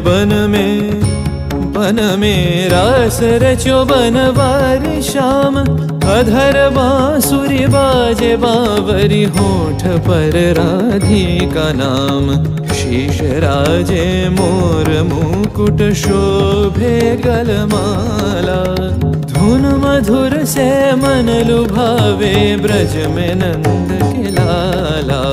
बन में रास रचो बनवारी श्याम। अधर बांसुरी बाजे बावरी, होठ पर राधिका नाम। शीश राजे मोर मुकुट शोभे गलमाला। धुन मधुर से मन लुभावे, ब्रज में नंद के लाला।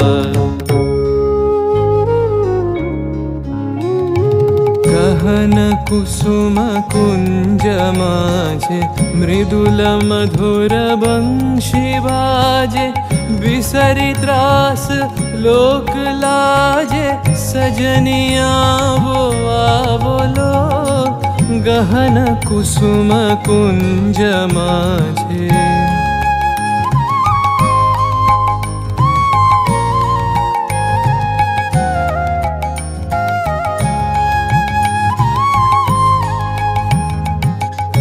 गहन कुसुम कुंज माझे, मृदुल मधुर बंशी बाजे। बिसरी त्रास लोक लाजे, सजनिया वो बोलो। गहन कुसुम कुंज माझे।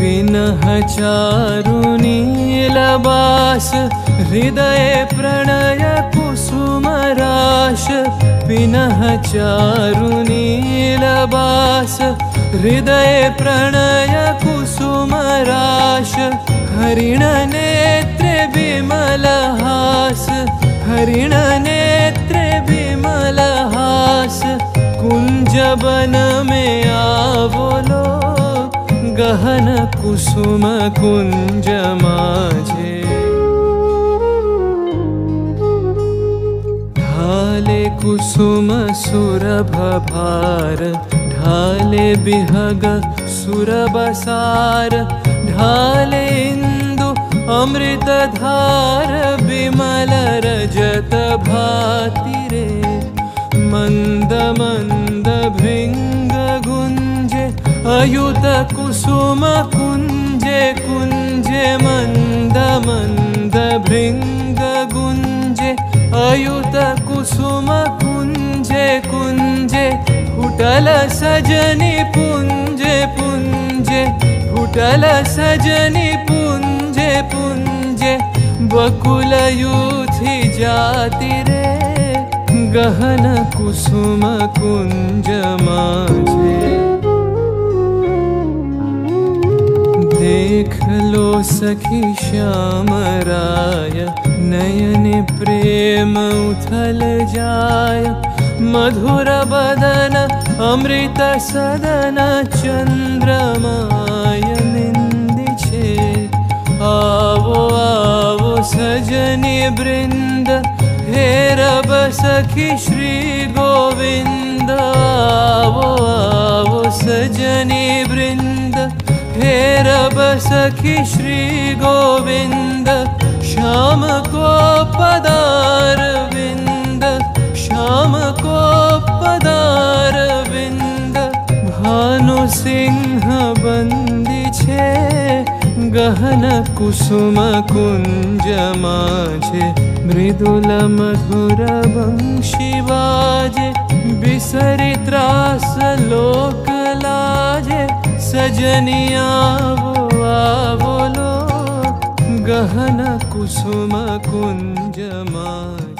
विनह चारु नीलबास, हृदय प्रणय कुसुम राश। विनह चारु नीलबास, हृदय प्रणय कुसुम राश। हरिण नेत्रे विमल हास, हरिण नेत्रे विमल हास। कुंज बन में आवलो, गहन कुसुम कुंज माझे। ढाले कुसुम सुरभ भार, ढाले बिहग सुरबसार। ढाले इंदु अमृत धार, बिमल रजत भाति रे। मंद मंद भृंग गुंजे, अयुत कुसुम कुंजे कुंजे। मंद मंद भृंग गुंजे, अयुत कुसुम कुंजे कुंजे। फुटल सजनी पुंजे पुंजे, फुटल सजनी पुंजे पुंजे। बकुल यूथी जाति रे, गहन कुसुम कुंज माझे। देख लो सखी श्याम राय, नयन प्रेम उथल जाय। मधुर बदन अमृत सदन, चंद्रमाय निंदी छे। आवो आवो सजनी वृंद, हेरब सखी श्री गोविंद। आवो आवो सजनी वृंद, हेरब सखी श्री गोविंद। श्याम को पदार विंद, श्याम को पदार विंद। भानु सिंह बंदी छे, गहन कुसुम कुंज माझे। मृदुल मधुर बंशी बाजे, बिसरी त्रास लोक लाजे। सजनिया वो बोलो, गहन कुसुम कुंज माझे।